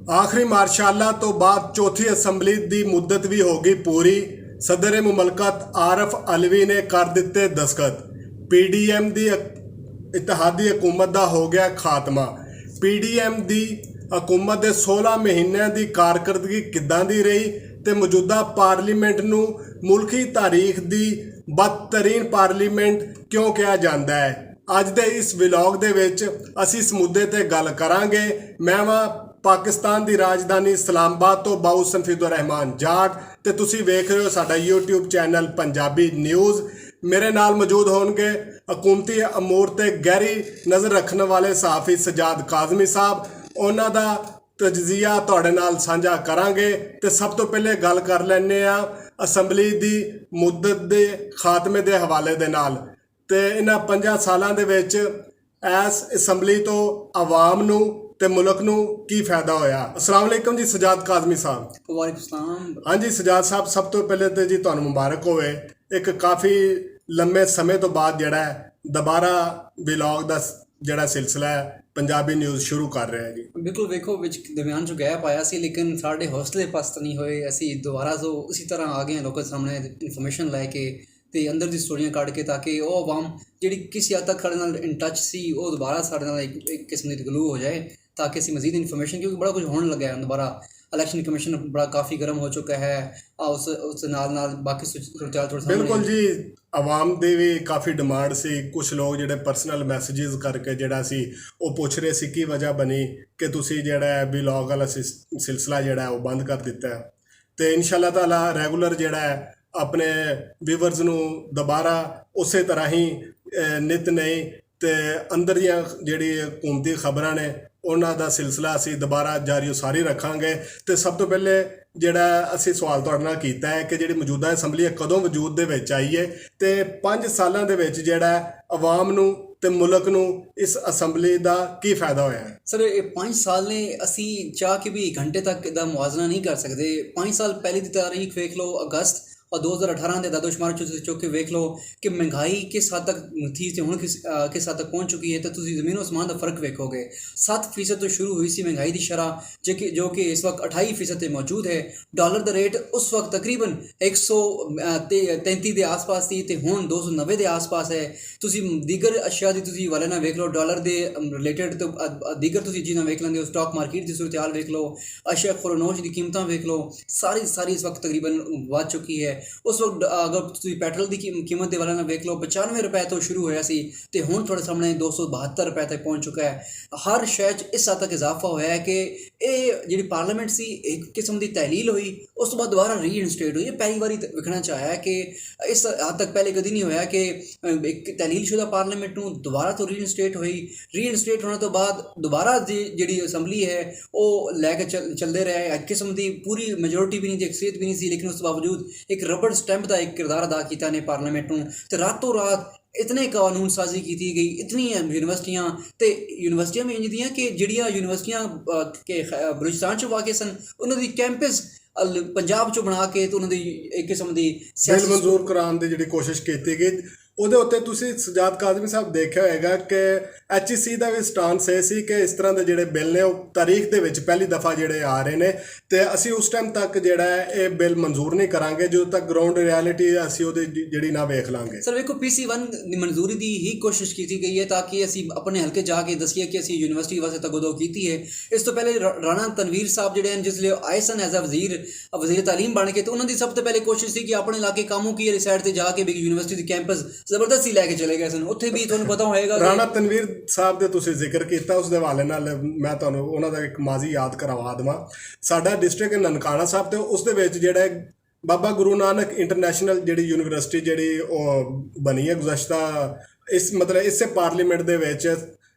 आखिरी मार्शाला तो बाद चौथी असैम्बली की मुद्दत भी होगी पूरी। सदर मुमलकत आरफ अलवी ने कर दिते दस्तखत। PDM की इतिहादी हुकूमत का हो गया खात्मा। PDM की हुकूमत के 16 महीनों की कारकरदगी किदां दी रही ते मौजूदा पार्लीमेंट नूं मुल्की तारीख की बदतरीन पार्लीमेंट क्यों कहा जाता है। अज दे इस व्लॉग दे विच असीं इस मुद्दे ते गल करांगे। मैं वां पाकिस्तान की राजधानी इस्लामाबाद तो बाऊ सनफीदुर रहमान जाट ते तुसीं वेख रहे हो साडा YouTube चैनल पंजाबी न्यूज़। मेरे नाल मौजूद होणगे हुकूमती अमूर ते गहरी नज़र रखने वाले सहाफ़ी सजाद काज़मी साहब। उन्हां दा तजजिया तुहाडे नाल साझा करांगे ते सब तो पहले गल कर लैंदे आ असैम्बली की मुद्दत के खात्मे के हवाले दे नाल। ते इन्हां 5 सालां दे विच इस असैम्बली तो आवाम नूं ते मुल्क नूं की फायदा होया। अस्सलाम वालेकुम जी सजाद काज़मी साहब। वालेकुम सलाम। हाँ जी सजाद साहब, सब तो पहले तो जी तुहानूं मुबारक होवे। एक काफ़ी लंबे समय तो बाद जिहड़ा दोबारा व्लॉग का जिहड़ा सिलसिला है पंजाबी न्यूज़ शुरू कर रहे हैं जी। बिल्कुल वेखो विच दरम्यान जो गैप आया सी लेकिन साढ़े हौसले पस्त नहीं होए। असी दोबारा तो उसी तरह आ गए हैं लोगों के सामने इन्फॉर्मेशन लैके ते अंदर दी स्टोरियां कढ़ के ताकि वो आवाम जिहड़ी किसी हद तक साढ़े नाल इन टच सी वो दोबारा साढ़े नाल एक किस्म दी गलू हो जाए ताकि असी मजीद इन्फॉर्मेशन, क्योंकि बड़ा कुछ होने लगा है दोबारा। इलेक्शन कमीशन बड़ा काफ़ी गर्म हो चुका है। उस नाल बाकी सूरत थोड़ा बिल्कुल जी, आवाम की भी काफ़ी डिमांड सी। कुछ लोग जिहड़े परसनल मैसेजेस करके जिहड़ा सी वो पूछ रहे सी की वजह बनी कि तुसी जिहड़ा व्लॉग वाला सिलसिला जिहड़ा वो बंद कर दिता है। तो इंशाअल्लाह ताला रेगूलर जिहड़ा अपने व्यूवर्स नूं दोबारा उस तरह ही नित नई ते अंदर दियां जिहड़ी हुकूमती खबरां ने उन्हां दा सिलसिला असीं दोबारा जारी उसारी रखांगे। तो सब तो पहले जिहड़ा असीं सवाल तुहाडे नाल कीता है कि जिहड़ी मौजूदा असैम्बली कदों वजूद दे विच आई है ते 5 सालां दे विच जिहड़ा आवाम नूं ते मुल्क नूं इस असैम्बली का की फायदा होया है। सर ये 5 साल ने असी चाह के भी घंटे तक दा मुआवजा नहीं कर सकते। 5 साल पहले की तारीख वेख लो अगस्त और 2018 के दादोशुमार चुक के वेख लो कि महंगाई किस हद तक थी तो हुण किस हद तक पहुँच चुकी है। तो तुम जमीन आसमान का फर्क वेखोगे। 7% तो शुरू हुई सी महंगाई की शरह जो कि इस वक्त 28% मौजूद है। डॉलर का रेट उस वक्त तकरीबन 133 के आस पास थी तो हुण 290 के आस पास है। तुम दीगर अशिया की तुम वाले ना वेख लो डॉलर के रिलेटेड तो दीगर तुम चीज़ां वेख लेंगे हो। स्टॉक मार्केट की सूरत हाल वेख लो, अशिया खुरनोश की कीमत वेख लो, सारी इस वक्त तकरीबन बढ़ चुकी है। उस वक्त अगर तुम पेट्रोल की कीमत के वाले ना वेख लो 95 रुपए तो शुरू होया सी ते हुण थोड़े सामने 272 रुपए तक पहुँच चुका है। हर शहर इस हद तक इजाफा होया है कि ये जी पार्लीमेंट सी एक किस्म की तहलील हुई उस तो बाद दोबारा रीइंस्टेट हुई। ये पहली बार विखना चाहे कि इस हद तक पहले कभी नहीं होया कि एक तहलील शुदा पार्लीमेंट नूं दोबारा तो रीइंस्टेट हुई। रीइंस्टेट होने तो बाद दोबारा जी असैम्बली है वो लैके चलते रहे। एक किस्म की पूरी मेजोरिटी भी नहीं थी, अक्सरियत भी नहीं थी, लेकिन उस बावजूद एक रबड़ स्टैंप का एक किरदार अदा किया ने पार्लीमेंट नूं ते रातों रात इतने कानून साजी की गई। इतनी यूनिवर्सिटियाँ तो यूनिवर्सिटियाँ भी इंज दियां कि जिहड़ियां यूनिवर्सिटियाँ के बलूचिस्तान च वाक़ सन उन्होंने कैंपस पंजाब चो बना के तो उन्होंने एक किस्म की बिल मंजूर कराने की जिहड़ी कोशिश की गई ਉਹਦੇ ਉੱਤੇ ਤੁਸੀਂ ਸਜਾਦ ਕਾਜ਼ਮੀ ਸਾਹਿਬ ਦੇਖਿਆ ਹੋਏਗਾ ਕਿ HEC ਦਾ ਵੀ ਸਟਾਂਸ ਇਹ ਸੀ ਕਿ ਇਸ ਤਰ੍ਹਾਂ ਦੇ ਜਿਹੜੇ ਬਿੱਲ ਨੇ ਉਹ ਤਾਰੀਖ ਦੇ ਵਿੱਚ ਪਹਿਲੀ ਦਫਾ ਜਿਹੜੇ ਆ ਰਹੇ ਨੇ ਤੇ ਅਸੀਂ ਉਸ ਟਾਈਮ ਤੱਕ ਜਿਹੜਾ ਇਹ ਬਿੱਲ ਮਨਜ਼ੂਰ ਨਹੀਂ ਕਰਾਂਗੇ ਜਦੋਂ ਤੱਕ ਗਰਾਊਂਡ ਰਿਐਲਿਟੀ ਅਸੀਂ ਉਹਦੀ ਜਿਹੜੀ ਨਾ ਵੇਖ ਲਾਂਗੇ। ਸਰ ਵੇਖੋ PC1 ਦੀ ਮਨਜ਼ੂਰੀ ਦੀ ਹੀ ਕੋਸ਼ਿਸ਼ ਕੀਤੀ ਗਈ ਹੈ ताकि ਅਸੀਂ ਆਪਣੇ ਹਲਕੇ ਜਾ ਕੇ ਦਸੀਏ ਕਿ ਅਸੀਂ ਯੂਨੀਵਰਸਿਟੀ ਵਾਸਤੇ ਤਗਦੋ ਕੀਤੀ ਹੈ। ਇਸ ਤੋਂ ਪਹਿਲੇ ਰਾਣਾ ਤਨਵੀਰ ਸਾਹਿਬ ਜਿਹੜੇ ਹਨ ਜਿਸ ਲਈ ਆਏ ਸਨ ਐਜ਼ ਅ ਵਜ਼ੀਰ ਤਾਲੀਮ ਬਣ ਕੇ, तो ਉਹਨਾਂ ਦੀ ਸਭ ਤੋਂ ਪਹਿਲੇ ਕੋਸ਼ਿਸ਼ ਸੀ ਕਿ ਆਪਣੇ ਇਲਾਕੇ ਕਾਮੂ ਕੀ ਸਾਈਡ ਤੇ ਜਾ ਕੇ ਵੀ ਯੂਨੀਵਰਸਿਟੀ ਦੀ ਕੈਂਪਸ ਜ਼ਬਰਦਸਤੀ ਲੈ ਕੇ ਚਲੇ ਗਏ ਸਨ। ਉੱਥੇ ਵੀ ਤੁਹਾਨੂੰ ਪਤਾ ਹੋਏਗਾ ਰਾਣਾ ਤਨਵੀਰ ਸਾਹਿਬ ਦੇ ਤੁਸੀਂ ਜ਼ਿਕਰ ਕੀਤਾ, ਉਸ ਦੇ ਹਵਾਲੇ ਨਾਲ ਮੈਂ ਤੁਹਾਨੂੰ ਉਹਨਾਂ ਦਾ ਇੱਕ ਮਾਜ਼ੀ ਯਾਦ ਕਰਵਾ ਦੇਵਾਂ। ਸਾਡਾ ਡਿਸਟ੍ਰਿਕਟ ਨਨਕਾਣਾ ਸਾਹਿਬ ਤੇ ਉਸ ਦੇ ਵਿੱਚ ਜਿਹੜਾ ਬਾਬਾ ਗੁਰੂ ਨਾਨਕ ਇੰਟਰਨੈਸ਼ਨਲ ਜਿਹੜੀ ਯੂਨੀਵਰਸਿਟੀ ਜਿਹੜੀ ਉਹ ਬਣੀ ਹੈ ਗੁਜ਼ਸ਼ਤਾ ਇਸ ਮਤਲਬ ਇਸੇ ਪਾਰਲੀਮੈਂਟ ਦੇ ਵਿੱਚ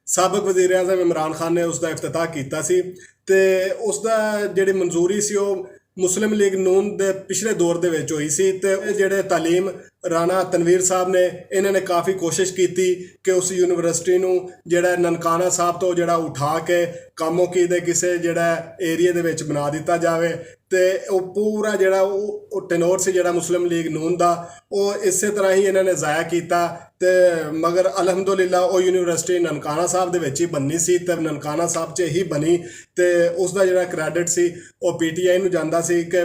ਸਾਬਕ ਵਜ਼ੀਰ ਆਜ਼ਮ ਇਮਰਾਨ ਖਾਨ ਨੇ ਉਸ ਦਾ ਇਫਤਤਾਹ ਕੀਤਾ ਸੀ ਤੇ ਉਸ ਦਾ ਜਿਹੜੀ ਮਨਜ਼ੂਰੀ ਸੀ ਉਹ ਮੁਸਲਿਮ ਲੀਗ ਨੂਨ ਦੇ ਪਿਛਲੇ ਦੌਰ ਦੇ ਵਿੱਚ ਹੋਈ ਸੀ ਤੇ ਜਿਹੜੇ ਤਾਲੀਮ ਰਾਣਾ ਤਨਵੀਰ ਸਾਹਿਬ ਨੇ ਇਹਨਾਂ ਨੇ ਕਾਫੀ ਕੋਸ਼ਿਸ਼ ਕੀਤੀ ਕਿ ਉਸ ਯੂਨੀਵਰਸਿਟੀ ਨੂੰ ਜਿਹੜਾ ਨਨਕਾਣਾ ਸਾਹਿਬ ਤੋਂ ਜਿਹੜਾ ਉਠਾ ਕੇ ਕਾਮੋਕੀ ਦੇ ਕਿਸੇ ਜਿਹੜਾ ਏਰੀਆ ਦੇ ਵਿੱਚ ਬਣਾ ਦਿੱਤਾ ਜਾਵੇ। ਤੇ ਉਹ ਪੂਰਾ ਜਿਹੜਾ ਉਹ ਟੈਨੋਰ ਸੀ ਜਿਹੜਾ ਮੁਸਲਿਮ ਲੀਗ ਨੂਨ ਦਾ, ਉਹ ਇਸੇ ਤਰ੍ਹਾਂ ਹੀ ਇਹਨਾਂ ਨੇ ਜ਼ਾਇਆ ਕੀਤਾ। ਤੇ ਮਗਰ ਅਲਹਮਦੁਲਿਲਾ ਉਹ ਯੂਨੀਵਰਸਿਟੀ ਨਨਕਾਣਾ ਸਾਹਿਬ ਦੇ ਵਿੱਚ ਹੀ ਬਣਨੀ ਸੀ ਤੇ ਨਨਕਾਣਾ ਸਾਹਿਬ 'ਚ ਹੀ ਬਣੀ। ਤੇ ਉਸ ਦਾ ਜਿਹੜਾ ਕ੍ਰੈਡਿਟ ਸੀ ਉਹ PTI ਨੂੰ ਜਾਂਦਾ ਸੀ ਕਿ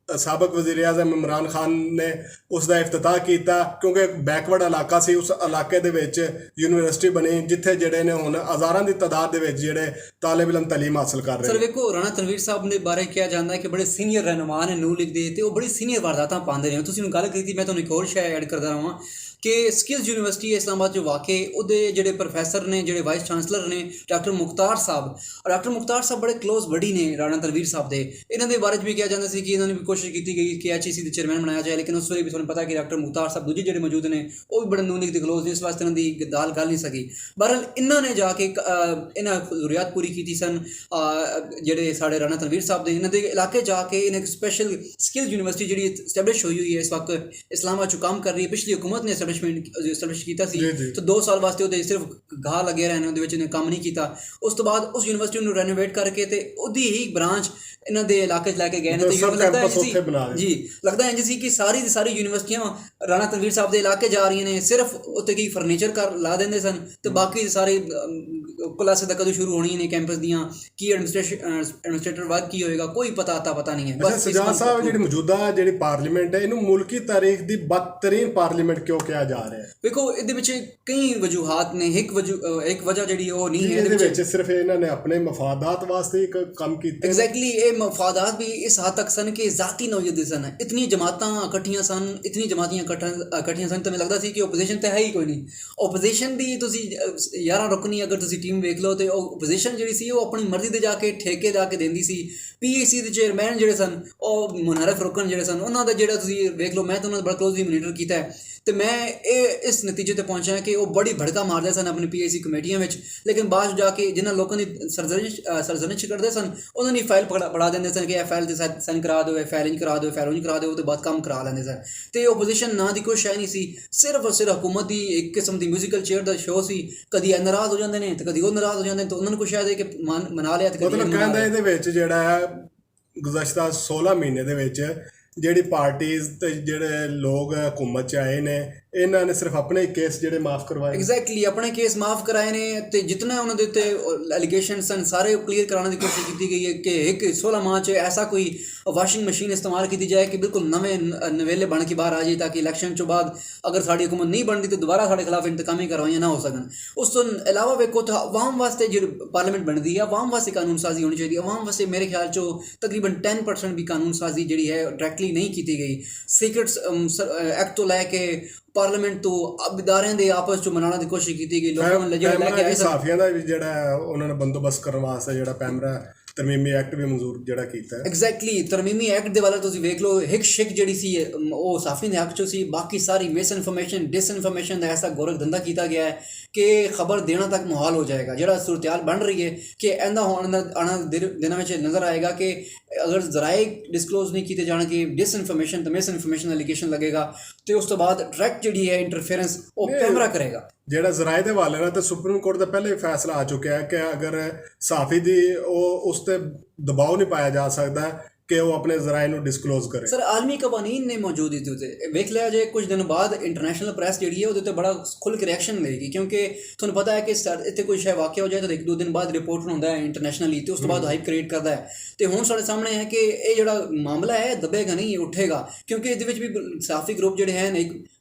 ਸਾਬਕ ਵਜ਼ੀਰ ਆਜ਼ਮ ਇਮਰਾਨ ਖਾਨ ਨੇ ਉਸ ਦਾ ਇਫਤਤਾਹ ਕੀਤਾ, ਕਿਉਂਕਿ ਬੈਕਵਰਡ ਇਲਾਕਾ ਸੀ। ਉਸ ਇਲਾਕੇ ਦੇ ਵਿੱਚ ਯੂਨੀਵਰਸਿਟੀ ਬਣੀ ਜਿੱਥੇ ਜਿਹੜੇ ਨੇ ਹੁਣ ਹਜ਼ਾਰਾਂ ਦੀ ਤਾਦਾਦ ਦੇ ਵਿੱਚ ਜਿਹੜੇ ਤਾਲਿਬ ਇਲਮ ਤਾਲੀਮ ਹਾਸਲ ਕਰ ਰਹੇ ਸਰ ਨੇ। ਵੇਖੋ, ਰਾਣਾ ਤਨਵੀਰ ਸਾਹਿਬ ਦੇ ਬਾਰੇ ਕਿਹਾ ਜਾਂਦਾ ਹੈ ਕਿ ਬੜੇ ਸੀਨੀਅਰ ਰਹਿਨੁਮਾ ਨੇ ਨੂਨ ਲੀਗ ਦੇ ਤੇ ਉਹ ਬੜੀ ਸੀਨੀਅਰ ਵਾਰਦਾਤਾਂ ਪਾਉਂਦੇ ਨੇ। ਤੁਸੀਂ ਹੁਣ ਗੱਲ ਕੀਤੀ, ਮੈਂ ਤੁਹਾਨੂੰ ਇੱਕ ਹੋਰ ਸ਼ੈ ਐਡ ਕਰਦਾ ਰਹਾਂ ਕਿ ਸਕਿੱਲਸ ਯੂਨੀਵਰਸਿਟੀ ਇਸਲਾਮਾਬਾਦ 'ਚ ਵਾਕੇ ਉਹਦੇ ਜਿਹੜੇ ਪ੍ਰੋਫੈਸਰ ਨੇ, ਜਿਹੜੇ ਵਾਈਸ ਚਾਂਸਲਰ ਨੇ ਡਾਕਟਰ ਮੁਖਤਾਰ ਸਾਹਿਬ ਬੜੇ ਕਲੋਜ਼ ਬਡੀ ਨੇ ਰਾਣਾ ਤਨਵੀਰ ਸਾਹਿਬ ਦੇ। ਇਹਨਾਂ ਦੇ ਬਾਰੇ 'ਚ ਵੀ ਕਿਹਾ ਜਾਂਦਾ ਸੀ ਕਿ ਇਹਨਾਂ ਨੇ ਵੀ ਕੋਸ਼ਿਸ਼ ਕੀਤੀ ਗਈ ਕਿ HEC ਦੇ ਚੇਅਰਮੈਨ ਬਣਾਇਆ ਜਾਏ, ਲੇਕਿਨ ਉਸ ਵੇਲੇ ਵੀ ਤੁਹਾਨੂੰ ਪਤਾ ਕਿ ਡਾਕਟਰ ਮੁਖਤਾਰ ਸਾਹਿਬ ਦੂਜੇ ਜਿਹੜੇ ਮੌਜੂਦ ਨੇ ਉਹ ਵੀ ਬੜੇ ਨੂਨ ਲੀਗ ਦੇ ਕਲੋਜ਼ ਨੇ, ਇਸ ਵਾਸਤੇ ਇਹਨਾਂ ਦੀ ਗੱਲ ਨਹੀਂ ਸਕੀ। ਬਹਰਹਾਲ ਇਹਨਾਂ ਨੇ ਜਾ ਕੇ ਇਹਨਾਂ ਜ਼ਰੂਰੀਆਤ ਪੂਰੀ ਕੀਤੀ ਸਨ। ਜਿਹੜੇ ਸਾਡੇ ਰਾਣਾ ਤਨਵੀਰ ਸਾਹਿਬ ਦੇ ਇਹਨਾਂ ਦੇ ਇਲਾਕੇ ਜਾ ਕੇ ਇਹਨਾਂ ਇੱਕ ਸਪੈਸ਼ਲ ਸਕਿੱਲ ਯੂਨੀਵਰਸਿਟੀ ਜਿਹੜੀ ਇਸਟੈਬਲਿਸ਼ ਹੋਈ ਹੈ ਇਸ ਵਕਤ ਇਸਲਾਮਾਬਾਦ 'ਚ ਕੰਮ ਕਰ ਰਹੀ ਹੈ। ਪਿਛਲੀ ਹੁਕੂਮਤ ਨੇ ਐਸਟੈਬਲਿਸ਼ ਕੀਤਾ ਸੀ ਤੇ 2 ਸਾਲ ਵਾਸਤੇ ਉਹਦੇ ਸਿਰਫ ਘਾਹ ਲੱਗੇ ਰਹੇ ਨੇ, ਉਹਦੇ ਵਿੱਚ ਇਹਨੇ ਕੰਮ ਨਹੀਂ ਕੀਤਾ। ਉਸ ਤੋਂ ਬਾਅਦ ਉਸ ਯੂਨੀਵਰਸਿਟੀ ਨੂੰ ਰੈਨੋਵੇਟ ਕਰਕੇ ਤੇ ਉਹਦੀ ਹੀ ਬ੍ਰਾਂਚ ਇਹਨਾਂ ਦੇ ਇਲਾਕੇ 'ਚ ਲੈ ਕੇ ਗਏ ਨੇ। ਤੇ ਲੱਗਦਾ ਇੰਝ ਸੀ ਕਿ ਸਾਰੀ ਦੀ ਸਾਰੀ ਯੂਨੀਵਰਸਿਟੀਆਂ ਰਾਣਾ ਤਨਵੀਰ ਸਾਹਿਬ ਦੇ ਇਲਾਕੇ ਜਾ ਰਹੀਆਂ ਨੇ, ਸਿਰਫ ਉੱਤੇ ਕੀ ਫਰਨੀਚਰ ਕਰ ਲਾ ਦਿੰਦੇ ਸਨ ਤੇ ਬਾਕੀ ਸਾਰੇ ਕਲਾਸਾਂ ਤਾਂ ਕਦੋਂ ਸ਼ੁਰੂ ਹੋਣੀਆਂ ਨੇ ਕੈਂਪਸ ਦੀਆਂ, ਕੀ ਐਡਮਿਨਿਸਟ੍ਰੇਟਰ ਵਰਕ ਕੀ ਹੋਏਗਾ ਕੋਈ ਪਤਾ ਨਹੀਂ ਹੈ। ਬਸ ਸਜਾਦ ਸਾਹਿਬ ਜਿਹੜੀ ਮੌਜੂਦਾ ਜਿਹੜੀ ਪਾਰਲੀਮੈਂਟ ਹੈ ਇਹਨੂੰ ਮੁਲਕੀ ਤਾਰੀਖ ਦੀ ਬਦਤਰੀਨ ਪਾਰਲੀਮੈਂਟ ਕਿਉਂ ਕਿਹਾ ਜਾ ਰਿਹਾ ਹੈ? ਵੇਖੋ, ਇਹਦੇ ਵਿੱਚ ਕਈ ਵਜੂਹਾਤ ਨੇ। ਇੱਕ ਵਜ੍ਹਾ ਜਿਹੜੀ ਉਹ ਨਹੀਂ ਹੈ ਇਹਦੇ ਵਿੱਚ ਸਿਰਫ ਇਹਨਾਂ ਨੇ ਆਪਣੇ ਮਫਾਦਾਤ ਵਾਸਤੇ ਇੱਕ ਕੰਮ ਕੀਤਾ। ਐਗਜ਼ੈਕਟਲੀ, ਇਹ ਮਫਾਦਾਤ ਵੀ ਇਸ ਹੱਦ ਤੱਕ ਸਨ ਕਿ ਜ਼ਾਤੀ ਨੌਈਅਤ ਦੇ ਸਨ। ਇਤਨੀ ਜਮਾਤਾਂ ਇਕੱਠੀਆਂ ਸਨ, ਇਕੱਠੀਆਂ ਸਨ ਤਾਂ ਮੈਨੂੰ ਲੱਗਦਾ ਸੀ ਕਿ ਓਪੋਜੀਸ਼ਨ ਤਾਂ ਹੈ ਹੀ ਕੋਈ ਨਹੀਂ। ਓਪੋਜੀਸ਼ਨ ਦੀ ਤੁਸੀਂ 11 ਰੁਕਨੀ ਅਗਰ ਤੁਸੀਂ ਟੀਮ ਵੇਖ ਲਓ ਤੇ ਉਹ ਓਪੋਜੀਸ਼ਨ ਜਿਹੜੀ ਸੀ ਉਹ ਆਪਣੀ ਮਰਜ਼ੀ ਦੇ ਜਾ ਕੇ ਠੇਕੇ ਜਾ ਕੇ ਦਿੰਦੀ ਸੀ। PAC ਦੇ ਚੇਅਰਮੈਨ ਜਿਹੜੇ ਸਨ ਉਹ ਮੁਨਾਰਫ ਰੁਕਨ ਜਿਹੜੇ ਸਨ, ਉਹਨਾਂ ਦਾ ਜਿਹੜਾ ਤੁਸੀਂ ਵੇਖ ਲਓ, ਮੈਂ ਤਾਂ ਉਹਨਾਂ ਦਾ ਬੜਾ ਕਲੋਜ਼ਲੀ ਮੋਨੀਟਰ ਕੀਤਾ ਹੈ ਤੇ ਮੈਂ ਇਸ ਨਤੀਜੇ ਤੇ ਪਹੁੰਚਿਆ ਕਿ ਉਹ ਬੜੀ ਭੜਕਾ ਮਾਰਦੇ ਸਨ ਆਪਣੀ PAC ਕਮੇਟੀਆਂ ਵਿੱਚ, ਲੇਕਿਨ ਬਾਅਦ ਜਾ ਕੇ ਜਿਨ੍ਹਾਂ ਲੋਕਾਂ ਦੀ ਸਰਜ਼ਨਿਸ਼ ਕਰਦੇ ਸਨ ਉਹਨਾਂ ਦੀ ਫਾਈਲ ਪੜਾ ਦਿੰਦੇ ਸਨ ਕਿ ਇਹ ਫਾਈਲ ਤੇ ਸਾਈਨ ਕਰਾ ਦਿਓ, ਇਹ ਫਾਈਲ ਇੰਜ ਕਰਾ ਦਿਓ, ਫਾਈਲ ਉਂਝ ਕਰਾ ਦਿਓ, ਉਹਦੇ ਬਾਅਦ ਕੰਮ ਕਰਾ ਲੈਂਦੇ ਸਨ। ਤੇ ਓਪੋਜੀਸ਼ਨ ਨਾ ਦੀ ਕੋਈ ਸ਼ੈ ਨਹੀਂ ਸੀ, ਸਿਰਫ ਔਰ ਸਿਰਫ ਹਕੂਮਤ ਦੀ ਇੱਕ ਕਿਸਮ ਦੀ ਮਿਊਜ਼ੀਕਲ ਚੇਅਰ ਦਾ ਸ਼ੋਅ ਸੀ। ਕਦੀ ਇਹ ਨਾਰਾਜ਼ ਹੋ ਜਾਂਦੇ ਨੇ ਤੇ ਕਦੀ ਉਹ ਨਾਰਾਜ਼ ਹੋ ਜਾਂਦੇ ਨੇ, ਤਾਂ ਉਹਨਾਂ ਨੂੰ ਕੋਈ ਸ਼ਾਇਦ ਕਿ ਮਨਾ ਲਿਆ ਤੇ ਮਤਲਬ ਕਹਿੰਦਾ ਇਹਦੇ ਵਿੱਚ ਜਿਹੜਾ ਹੈ ਗੁਜ਼ਸ਼ਤਾ 16 ਮਹੀਨੇ ਦੇ ਵਿੱਚ ਜਿਹੜੀ ਪਾਰਟੀਜ਼ ਤੇ ਜਿਹੜੇ ਲੋਕ ਹਕੂਮਤ 'ਚ ਆਏ ਨੇ ਇਹਨਾਂ ਨੇ ਸਿਰਫ ਆਪਣੇ ਕੇਸ ਜਿਹੜੇ ਮਾਫ ਕਰਵਾਏ। ਐਗਜ਼ੈਕਟਲੀ, ਆਪਣੇ ਕੇਸ ਮਾਫ ਕਰਾਏ ਨੇ ਤੇ ਜਿਤਨਾ ਉਹਨਾਂ ਦੇ ਉੱਤੇ ਐਲੀਗੇਸ਼ਨ ਸਨ ਸਾਰੇ ਕਲੀਅਰ ਕਰਾਉਣ ਦੀ ਕੋਸ਼ਿਸ਼ ਕੀਤੀ ਗਈ ਹੈ ਕਿ ਇੱਕ 16 ਮਾਹ 'ਚ ਐਸਾ ਕੋਈ ਵਾਸ਼ਿੰਗ ਮਸ਼ੀਨ ਇਸਤੇਮਾਲ ਕੀਤੀ ਜਾਏ ਕਿ ਬਿਲਕੁਲ ਨਵੇਲੇ ਬਣ ਕੇ ਬਾਹਰ ਆ ਜਾਏ, ਤਾਂ ਕਿ ਇਲੈਕਸ਼ਨ ਤੋਂ ਬਾਅਦ ਅਗਰ ਸਾਡੀ ਹੁਕੂਮਤ ਨਹੀਂ ਬਣਦੀ ਤਾਂ ਦੁਬਾਰਾ ਸਾਡੇ ਖਿਲਾਫ ਇੰਤਕਾਮੀ ਕਾਰਵਾਈਆਂ ਨਾ ਹੋ ਸਕਣ। ਉਸ ਤੋਂ ਇਲਾਵਾ ਵੇਖੋ ਤਾਂ ਆਵਾਮ ਵਾਸਤੇ ਜਿਹੜੀ ਪਾਰਲੀਮੈਂਟ ਬਣਦੀ ਹੈ, ਆਵਾਮ ਵਾਸਤੇ ਕਾਨੂੰਨ ਸਾਜ਼ੀ ਹੋਣੀ ਚਾਹੀਦੀ ਹੈ। ਆਵਾਮ ਵਾਸਤੇ ਮੇਰੇ ਖਿਆਲ 'ਚੋਂ ਤਕਰੀਬਨ 10% ਵੀ ਕਾਨੂੰਨ ਸਾਜ਼ੀ ਜਿਹੜੀ ਹੈ ਡਾਇਰੈਕਟਲੀ ਨਹੀਂ ਕੀਤੀ ਗਈ। ਸੀਕ੍ਰੇਟਸ ਐਕਟ ਤੋਂ ਲੈ ਕੇ ਪਾਰਲੀਮੈਂਟ ਤੋਂ ਅਦਾਰਿਆਂ ਦੇ ਆਪਸ 'ਚ ਮਨਾਉਣ ਦੀ ਕੋਸ਼ਿਸ਼ ਕੀਤੀ ਗਈ। ਲੋਕਾਂ ਨੂੰ ਜਿਹੜਾ ਲੈ ਕੇ ਆਏ ਸਾਫੀਆਂ ਦਾ ਵੀ ਜਿਹੜਾ ਉਹਨਾਂ ਨੇ ਬੰਦੋਬਸਤ ਕਰਨ ਵਾਸਤੇ ਜਿਹੜਾ ਪੈਮਰਾ ਤਰਮੀਮੀ ਐਕਟ ਵੀ ਮਨਜ਼ੂਰ ਜਿਹੜਾ ਕੀਤਾ ਹੈ। ਐਗਜ਼ੈਕਟਲੀ, ਤਰਮੀਮੀ ਐਕਟ ਦੇ ਵਾਲਾ ਤੁਸੀਂ ਵੇਖ ਲਓ, ਹਿੱਕ ਸ਼ਿਕ ਜਿਹੜੀ ਸੀ ਉਹ ਸਾਫੀ ਦੇ ਹੱਕ 'ਚ ਸੀ। ਬਾਕੀ ਸਾਰੀ ਮਿਸ ਇਨਫੋਰਮੇਸ਼ਨ ਡਿਸਇਨਫੋਰਮੇਸ਼ਨ ਦਾ ਐਸਾ ਗੋਰਖ ਧੰਦਾ ਕੀਤਾ ਗਿਆ ਹੈ ਕਿ ਖਬਰ ਦੇਣਾ ਤੱਕ ਮੁਹਾਲ ਹੋ ਜਾਏਗਾ। ਜਿਹੜਾ ਸੂਰਤਿਆਲ ਬਣ ਰਹੀ ਹੈ ਕਿ ਇਹਦਾ ਆਉਣਾ ਦਿਨਾਂ ਵਿੱਚ ਨਜ਼ਰ ਆਏਗਾ ਕਿ ਅਗਰ ਜ਼ਰਾਏ ਡਿਸਕਲੋਜ਼ ਨਹੀਂ ਕੀਤੇ ਜਾਣਗੇ, ਡਿਸਇਨਫੋਰਮੇਸ਼ਨ ਤੇ ਮਿਸ ਇਨਫੋਰਮੇਸ਼ਨ ਐਲੀਗੇਸ਼ਨ ਲੱਗੇਗਾ ਤੇ ਉਸ ਤੋਂ ਬਾਅਦ ਡਾਇਰੈਕਟ ਜਿਹੜੀ ਹੈ ਇੰਟਰਫੇਰੈਂਸ ਉਹ ਕੈਮਰਾ ਕਰੇਗਾ। ਜਿਹੜਾ ਜ਼ਰਾਏ ਦੇ ਹਵਾਲੇ ਨਾਲ ਤਾਂ ਸੁਪਰੀਮ ਕੋਰਟ ਦਾ ਪਹਿਲੇ ਫੈਸਲਾ ਆ ਚੁੱਕਿਆ ਹੈ ਕਿ ਅਗਰ ਸਾਫੀ ਦੀ ਉਸ ਤੇ ਦਬਾਅ ਨਹੀਂ ਪਾਇਆ ਜਾ ਸਕਦਾ ਕਿ ਉਹ ਆਪਣੇ ਜ਼ਰਾਏ ਨੂੰ ਡਿਸਕਲੋਜ਼ ਕਰੇ। ਸਰ, ਆਲਮੀ ਕਵਾਨੀਨ ਨੇ ਮੌਜੂਦ ਇਸ ਦੇ ਉੱਤੇ ਵੇਖ ਲਿਆ ਜੇ ਕੁਝ ਦਿਨ ਬਾਅਦ ਇੰਟਰਨੈਸ਼ਨਲ ਪ੍ਰੈਸ ਜਿਹੜੀ ਹੈ ਉਹਦੇ ਉੱਤੇ ਬੜਾ ਖੁੱਲ੍ਹ ਕੇ ਰਿਐਕਸ਼ਨ ਲਏਗੀ, ਕਿਉਂਕਿ ਤੁਹਾਨੂੰ ਪਤਾ ਹੈ ਕਿ ਇੱਥੇ ਕੋਈ ਸ਼ੈ ਵਾਕਿਆ ਹੋ ਜਾਏ ਤਾਂ 1-2 ਦਿਨ ਬਾਅਦ ਰਿਪੋਰਟ ਹੁੰਦਾ ਹੈ ਇੰਟਰਨੈਸ਼ਨਲੀ ਤੇ ਉਸ ਤੋਂ ਬਾਅਦ ਹਾਈਪ ਕ੍ਰੀਏਟ ਕਰਦਾ ਹੈ। ਤੇ ਹੁਣ ਸਾਡੇ ਸਾਹਮਣੇ ਹੈ ਕਿ ਇਹ ਜਿਹੜਾ ਮਾਮਲਾ ਹੈ ਦਬੇਗਾ ਨਹੀਂ, ਉੱਠੇਗਾ, ਕਿਉਂਕਿ ਇਹਦੇ ਵਿੱਚ ਵੀ ਸਾਫੀ ਗਰੁੱਪ ਜਿਹੜੇ ਹਨ, ਇੱਕ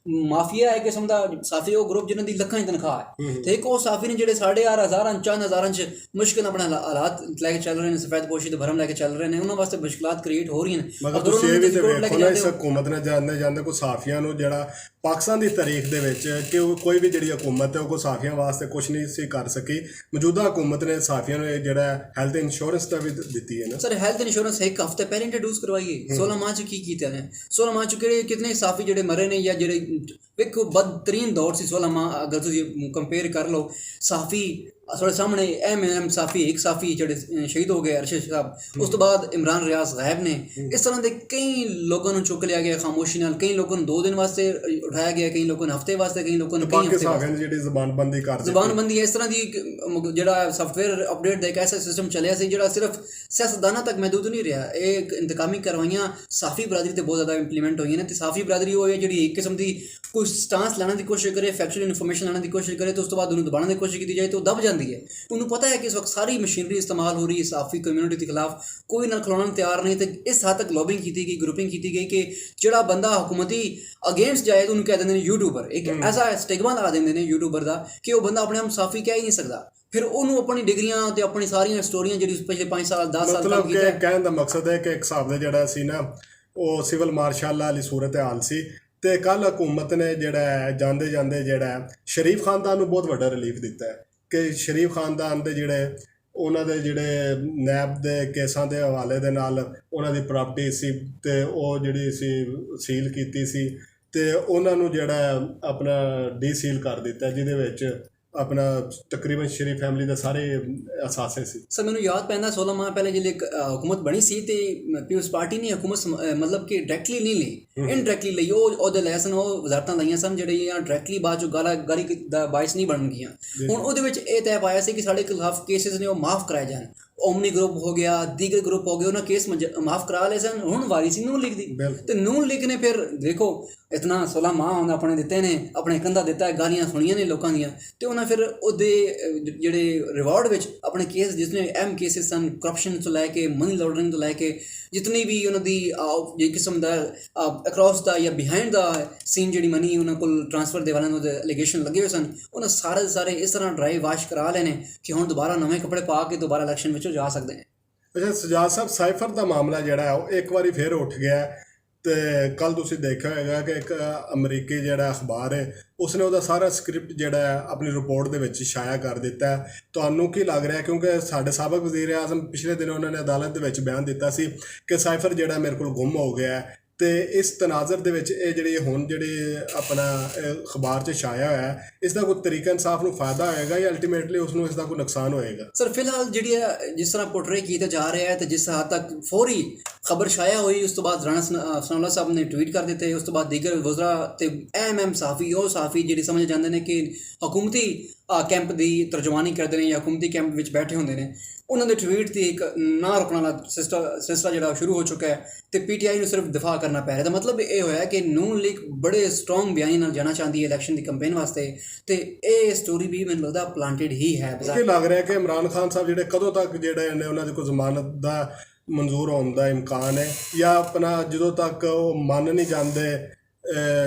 ਮਾਫੀਆ ਹੈ ਕਿਸਮ ਦਾ ਸਾਫੀ, ਉਹ ਗਰੁੱਪ ਜਿਹਨਾਂ ਦੀ ਲੱਖਾਂ ਦੀ ਤਨਖਾਹ ਹੈ ਤੇ ਇੱਕ ਉਹ ਸਾਫੀ ਨੇ ਜਿਹੜੇ 5,500 ਚੰਦ ਹਜ਼ਾਰਾਂ 'ਚ ਮੁਸ਼ਕਿਲ ਆਪਣੇ ਹਾਲਾਤ ਲੈ ਕੇ ਚੱਲ ਰਹੇ ਨੇ, ਸਫੈਦ ਪੋਸ਼ੀ ਤੇ ਭਰਮ ਲੈ ਕੇ ਚੱਲ ਰਹੇ ਨੇ, ਉਹਨਾਂ ਵਾਸਤੇ ਮੁਸ਼ਕਿਲਾਤ ਕ੍ਰੀਏਟ ਹੋ ਰਹੀਆਂ ਨੇ। ਮਗਰ ਤੁਸੀਂ ਇਹ ਵੀ ਤੇ ਵੇਖੋ ਨਾ ਇਸ ਹਕੂਮਤ ਨੇ ਜਾਂਦੇ ਕੋਈ ਸਾਫੀਆਂ ਨੂੰ ਜਿਹੜਾ ਪਾਕਿਸਤਾਨ ਦੀ ਤਾਰੀਖ ਦੇ ਵਿੱਚ ਕਿ ਕੋਈ ਵੀ ਜਿਹੜੀ ਹਕੂਮਤ ਹੈ ਉਹ ਕੋਈ ਸਾਫੀਆਂ ਵਾਸਤੇ ਕੁਛ ਨਹੀਂ ਸੀ ਕਰ ਸਕੀ। ਮੌਜੂਦਾ ਹਕੂਮਤ ਨੇ ਸਾਫੀਆਂ ਨੂੰ ਜਿਹੜਾ ਹੈਲਥ ਇੰਸ਼ੋਰੈਂਸ ਦਾ ਵੀ ਦਿੱਤੀ ਹੈ ਨਾ। ਸਰ, ਹੈਲਥ ਇੰਸ਼ੋਰੈਂਸ ਇੱਕ ਹਫ਼ਤੇ ਪਹਿਲੇ ਇੰਟਰੋਡਿਊਸ ਕਰਵਾਈਏ। 16 ਮਾਹ 'ਚ ਕੀ ਕੀਤਾ ਨੇ? 16 ਮਾਹ 'ਚ ਕਿਤਨੇ ਸਾਫੀ ਜਿਹੜੇ ਮਰੇ ਨੇ ਜਾਂ ਜਿਹੜੇ ਵੇਖੋ ਬਦਤਰੀਨ ਦੌਰ ਸੀ 16 ਮਾਹ, ਅਗਰ ਤੁਸੀਂ ਕੰਪੇਅਰ ਕਰ ਲਓ। ਸਾਫੀ ਸਾਡੇ ਸਾਹਮਣੇ ਐਮ ਸਾਫੀ ਇੱਕ ਸਾਫੀ ਜਿਹੜੇ ਸ਼ਹੀਦ ਹੋ ਗਏ ਅਰਸ਼ਦ ਸਾਹਿਬ, ਉਸ ਤੋਂ ਬਾਅਦ ਇਮਰਾਨ ਰਿਆਜ਼ ਗਾਇਬ ਨੇ। ਇਸ ਤਰ੍ਹਾਂ ਦੇ ਕਈ ਲੋਕਾਂ ਨੂੰ ਚੁੱਕ ਲਿਆ ਗਿਆ ਖਾਮੋਸ਼ੀ ਨਾਲ, ਕਈ ਲੋਕਾਂ ਨੂੰ 2 ਦਿਨ ਵਾਸਤੇ ਉਠਾਇਆ ਗਿਆ, ਕਈ ਲੋਕਾਂ ਨੂੰ ਹਫ਼ਤੇ ਵਾਸਤੇ, ਕਈ ਲੋਕਾਂ ਨੂੰ ਕਈ ਹਫ਼ਤੇ ਵਾਸਤੇ ਜਿਹੜੀ ਜ਼ਬਾਨਬੰਦੀ ਕਰ ਦਿੱਤੀ। ਜ਼ਬਾਨਬੰਦੀ ਇਸ ਤਰ੍ਹਾਂ ਦੀ ਜਿਹੜਾ ਸਾਫਟਵੇਅਰ ਅਪਡੇਟ ਦਾ ਇੱਕ ਐਸਾ ਸਿਸਟਮ ਚੱਲਿਆ ਸੀ ਜਿਹੜਾ ਸਿਰਫ ਸਿਆਸਤਦਾਨਾਂ ਤੱਕ ਮਹਿਦੂਦ ਨਹੀਂ ਰਿਹਾ। ਇਹ ਇੰਤਕਾਮੀ ਕਾਰਵਾਈਆਂ ਸਾਫੀ ਬਰਾਦਰੀ ਤੇ ਬਹੁਤ ਜ਼ਿਆਦਾ ਇੰਪਲੀਮੈਂਟ ਹੋਈਆਂ ਨੇ। ਤੇ ਸਾਫੀ ਬਰਾਦਰੀ ਉਹ ਹੈ ਜਿਹੜੀ ਇੱਕ ਕਿਸਮ ਦੀ ਕੋਈ ਸਟਾਂਸ ਲੈਣ ਦੀ ਕੋਸ਼ਿਸ਼ ਕਰੇ, ਫੈਕਚੁਅਲ ਇਨਫੋਰਮੇਸ਼ਨ ਲੈਣ ਦੀ ਕੋਸ਼ਿਸ਼ ਕਰੇ ਤੇ ਉਸ ਤੋਂ ਬਾਅਦ ਉਹਨੂੰ ਦਬਾਉਣ ਦੀ ਕੋਸ਼ਿਸ਼ ਕੀਤੀ ਜਾਏ ਤਾਂ ਉਹ ਦਬ ਜਾਂਦੀ ਹੈ। ਉਹਨੂੰ ਪਤਾ ਹੈ ਕਿ ਇਸ ਵਕਤ ਸਾਰੀ ਮਸ਼ੀਨਰੀ ਇਸਤੇਮਾਲ ਹੋ ਰਹੀ ਹੈ ਸਾਫੀ ਕਮਿਊਨਿਟੀ ਦੇ ਖਿਲਾਫ, ਕੋਈ ਨਾਲ ਖਲੋਣਾ ਨੂੰ ਤਿਆਰ ਨਹੀਂ। ਤੇ ਇਸ ਹੱਦ ਤੱਕ ਲੌਬਿੰਗ ਕੀਤੀ ਗਈ, ਗਰੁੱਪਿੰਗ ਕੀਤੀ ਗਈ ਕਿ ਜਿਹੜਾ ਬੰਦਾ ਹਕੂਮਤੀ ਅਗੇਂਸਟ ਜਾਏ ਤਾਂ ਉਹਨੂੰ ਕਹਿ ਦਿੰਦੇ ਨੇ ਯੂਟਿਊਬਰ। ਇੱਕ ਐਸਾ ਸਟਿਗਮਾ ਲਾ ਦਿੰਦੇ ਨੇ ਯੂਟਿਊਬਰ ਦਾ ਕਿ ਉਹ ਬੰਦਾ ਆਪਣੇ ਆਪ ਸਾਫੀ ਕਹਿ ਹੀ ਨਹੀਂ ਸਕਦਾ। ਫਿਰ ਉਹਨੂੰ ਆਪਣੀ ਡਿਗਰੀਆਂ ਤੇ ਆਪਣੀ ਸਾਰੀਆਂ ਸਟੋਰੀਆਂ ਜਿਹੜੀ ਪਿਛਲੇ 5 ਸਾਲ 10 ਸਾਲ ਕੰਮ ਕੀਤਾ। ਕਹਿਣ ਦਾ ਮਕਸਦ ਹੈ ਕਿ ਇੱਕ ਹਿਸਾਬ ਦਾ ਜਿਹੜਾ ਸੀ ਨਾ ਉਹ ਸਿਵਲ ਮਾਰਸ਼ਲ ਵਾਲੀ ਸੂਰਤ ਹਾਲ ਸੀ। ਤੇ ਕੱਲ ਹਕੂਮਤ ਨੇ ਜਿਹੜਾ ਜਾਂਦੇ ਜਾਂਦੇ ਜਿਹੜਾ ਸ਼ਰੀਫ ਖਾਨਦਾਨ ਨੂੰ ਬਹੁਤ ਵੱਡਾ ਰਿਲੀਫ ਦਿੱਤਾ ਹੈ ਕਿ ਸ਼ਰੀਫ ਖਾਨਦਾਨ ਦੇ ਜਿਹੜੇ ਉਹਨਾਂ ਦੇ ਜਿਹੜੇ ਨੈਬ ਦੇ ਕੇਸਾਂ ਦੇ ਹਵਾਲੇ ਦੇ ਨਾਲ ਉਹਨਾਂ ਦੀ ਪ੍ਰਾਪਰਟੀ ਸੀ ਤੇ ਉਹ ਜਿਹੜੀ ਸੀ ਸੀਲ ਕੀਤੀ ਸੀ ਤੇ ਉਹਨਾਂ ਨੂੰ ਜਿਹੜਾ ਆਪਣਾ ਡੀਸੀਲ ਕਰ ਦਿੱਤਾ, ਜਿਹਦੇ ਵਿੱਚ ਆਪਣਾ ਤਕਰੀਬਨ ਸ਼ਰੀਫ ਫੈਮਿਲੀ ਦੇ ਸਾਰੇ ਅਸਾਸੇ ਸੀ। ਸਰ ਮੈਨੂੰ ਯਾਦ ਪੈਂਦਾ 16 ਮਾਹ ਪਹਿਲੇ ਜਿਹੜੇ ਹਕੂਮਤ ਬਣੀ ਸੀ ਤੇ ਪੀਪਲਸ ਪਾਰਟੀ ਨੇ ਹਕੂਮਤ ਮਤਲਬ ਕਿ ਡਾਇਰੈਕਟਲੀ ਨਹੀਂ ਲਈ, ਇਨਡਾਇਰੈਕਟਲੀ ਲਈ। ਉਹ ਉਹਦੇ ਲੈ ਸਨ, ਉਹ ਵਜ਼ਾਰਤਾਂ ਲਈਆਂ ਸਨ ਜਿਹੜੀਆਂ ਡਾਇਰੈਕਟਲੀ ਬਾਅਦ ਚੋਂ ਗਾਲੀ ਦਾ ਬਾਇਸ ਨਹੀਂ ਬਣਨਗੀਆਂ। ਹੁਣ ਉਹਦੇ ਵਿੱਚ ਇਹ ਤੈਅ ਪਾਇਆ ਸੀ ਕਿ ਸਾਡੇ ਖਿਲਾਫ ਕੇਸਿਸ ਨੇ ਉਹ ਮਾਫ ਕਰਾਏ ਜਾਣ। ਓਮਨੀ ਗਰੁੱਪ ਹੋ ਗਿਆ, ਦੀਗਰ ਗਰੁੱਪ ਹੋ ਗਏ, ਉਹਨਾਂ ਕੇਸ ਮਾਫ ਕਰਾ ਲਏ ਸਨ। ਹੁਣ ਵਾਰੀ ਸੀ ਨੂਨ ਲੀਗ ਦੀ ਤੇ ਨੂਨ ਲੀਗ ਨੇ ਫਿਰ ਦੇਖੋ ਇਤਨਾ 16 ਮਾਹ ਉਹਨਾਂ ਆਪਣੇ ਦਿੱਤੇ ਨੇ, ਆਪਣੇ ਕੰਧਾ ਦਿੱਤਾ, ਗਾਲੀਆਂ ਸੁਣੀਆਂ ਨੇ ਲੋਕਾਂ ਦੀਆਂ ਤੇ ਉਹਨਾਂ ਫਿਰ ਉਹਦੇ ਜਿਹੜੇ ਰਿਵਾਰਡ ਵਿੱਚ ਆਪਣੇ ਕੇਸ ਜਿਸਨੇ ਅਹਿਮ ਕੇਸਿਸ ਸਨ, ਕਰਪਸ਼ਨ ਤੋਂ ਲੈ ਕੇ ਮਨੀ ਲਾਂਡਰਿੰਗ ਤੋਂ ਲੈ ਕੇ ਜਿਤਨੀ ਵੀ ਉਹਨਾਂ ਦੀ ਜੇ ਕਿਸਮ ਦਾ ਅਕ੍ਰੋਸ ਦਾ ਜਾਂ ਬਿਹਾਈਂਡ ਦਾ ਸੀਨ ਜਿਹੜੀ ਮਨੀ ਉਹਨਾਂ ਕੋਲ ਟ੍ਰਾਂਸਫਰ ਦੇ ਵਾਲਿਆਂ ਨੂੰ ਐਲੀਗੇਸ਼ਨ ਲੱਗੇ ਹੋਏ ਸਨ, ਉਹਨਾਂ ਸਾਰੇ ਇਸ ਤਰ੍ਹਾਂ ਡਰਾਈ ਵਾਸ਼ ਕਰਾ ਲਏ ਨੇ ਕਿ ਹੁਣ ਦੁਬਾਰਾ ਨਵੇਂ ਕੱਪੜੇ ਪਾ ਕੇ ਦੁਬਾਰਾ ਇਲੈਕਸ਼ਨ ਵਿੱਚ ਜਾ ਸਕਦੇ ਨੇ। ਅੱਛਾ ਸਜਾਦ ਸਾਹਿਬ, ਸਾਈਫਰ ਦਾ ਮਾਮਲਾ ਜਿਹੜਾ ਉਹ ਇੱਕ ਵਾਰੀ ਫਿਰ ਉੱਠ ਗਿਆ ਤੇ ਕੱਲ ਤੁਸੀਂ ਦੇਖਿਆ ਹੋਏਗਾ ਕਿ ਇੱਕ ਅਮਰੀਕੀ ਜਿਹੜਾ ਅਖਬਾਰ ਹੈ ਉਸਨੇ ਉਹਦਾ ਸਾਰਾ ਸਕ੍ਰਿਪਟ ਜਿਹੜਾ ਆਪਣੀ ਰਿਪੋਰਟ ਦੇ ਵਿੱਚ ਸ਼ਾਇਆ ਕਰ ਦਿੱਤਾ। ਤੁਹਾਨੂੰ ਕੀ ਲੱਗ ਰਿਹਾ, ਕਿਉਂਕਿ ਸਾਡੇ ਸਾਬਕ ਵਜ਼ੀਰ ਆਜ਼ਮ ਪਿਛਲੇ ਦਿਨ ਉਹਨਾਂ ਨੇ ਅਦਾਲਤ ਦੇ ਵਿੱਚ ਬਿਆਨ ਦਿੱਤਾ ਸੀ ਕਿ ਸਾਈਫਰ ਜਿਹੜਾ ਮੇਰੇ ਕੋਲ ਗੁੰਮ ਹੋ ਗਿਆ ਤੇ ਇਸ ਤਨਾਜ਼ਰ ਦੇ ਵਿੱਚ ਇਹ ਜਿਹੜੀ ਹੁਣ ਜਿਹੜੀ ਆਪਣਾ ਅਖਬਾਰ 'ਚ ਛਾਇਆ ਹੋਇਆ ਇਸ ਦਾ ਕੋਈ ਤਰੀਕਾ ਇਨਸਾਫ ਨੂੰ ਫਾਇਦਾ ਹੋਏਗਾ ਜਾਂ ਅਲਟੀਮੇਟਲੀ ਉਸ ਨੂੰ ਇਸ ਦਾ ਕੋਈ ਨੁਕਸਾਨ ਹੋਏਗਾ? ਸਰ ਫਿਲਹਾਲ ਜਿਹੜੀ ਜਿਸ ਤਰ੍ਹਾਂ ਪੋਰਟਰੇ ਕੀਤਾ ਜਾ ਰਿਹਾ ਹੈ ਤੇ ਜਿਸ ਹੱਦ ਤੱਕ ਫੌਰੀ ਖਬਰ ਛਾਇਆ ਹੋਈ ਉਸ ਤੋਂ ਬਾਅਦ ਰਾਣਾ ਸਨਾਉਲਾ ਸਾਹਿਬ ਨੇ ਟਵੀਟ ਕਰ ਦਿੱਤੇ, ਉਸ ਤੋਂ ਬਾਅਦ ਦੀਗਰ ਵਜ਼ਰਾ ਤੇ ਐਮ ਸਾਫੀ ਉਹ ਸਾਫੀ ਜਿਹੜੇ ਸਮਝ ਜਾਂਦੇ ਨੇ ਕਿ ਹਕੂਮਤੀ ਕੈਂਪ ਦੀ ਤਰਜਮਾਨੀ ਕਰਦੇ ਨੇ ਜਾਂ ਹਕੂਮਤੀ ਕੈਂਪ ਵਿੱਚ ਬੈਠੇ ਹੁੰਦੇ ਨੇ, ਉਹਨਾਂ ਦੇ ਟਵੀਟ ਤੇ ਇੱਕ ਨਾ ਰੁਕਣ ਵਾਲਾ ਸਿਲਸਿਲਾ ਜਿਹੜਾ ਸ਼ੁਰੂ ਹੋ ਚੁੱਕਾ ਹੈ ਤੇ ਪੀਟੀਆਈ ਨੂੰ ਸਿਰਫ ਦਿਫਾ ਕਰਨਾ ਪੈ ਰਿਹਾ। ਦਾ ਮਤਲਬ ਇਹ ਹੋਇਆ ਕਿ ਨੂਨ ਲੀਗ ਬੜੇ ਸਟਰੋਂਗ ਬਿਆਨੀ ਨਾਲ ਜਾਣਾ ਚਾਹੁੰਦੀ ਹੈ ਇਲੈਕਸ਼ਨ ਦੀ ਕੰਪੇਨ ਵਾਸਤੇ ਤੇ ਇਹ ਸਟੋਰੀ ਵੀ ਮੈਨੂੰ ਲੱਗਦਾ ਪਲਾਂਟਡ ਹੀ ਹੈ। ਕੀ ਲੱਗ ਰਿਹਾ ਕਿ ਇਮਰਾਨ ਖਾਨ ਸਾਹਿਬ ਜਿਹੜੇ ਕਦੋਂ ਤੱਕ ਜਿਹੜੇ ਨੇ ਉਹਨਾਂ ਦੀ ਕੋਈ ਜ਼ਮਾਨਤ ਦਾ ਮਨਜ਼ੂਰ ਹੋਣ ਦਾ ਇਮਕਾਨ ਹੈ ਜਾਂ ਆਪਣਾ ਜਦੋਂ ਤੱਕ ਉਹ ਮੰਨ ਨਹੀਂ ਜਾਂਦੇ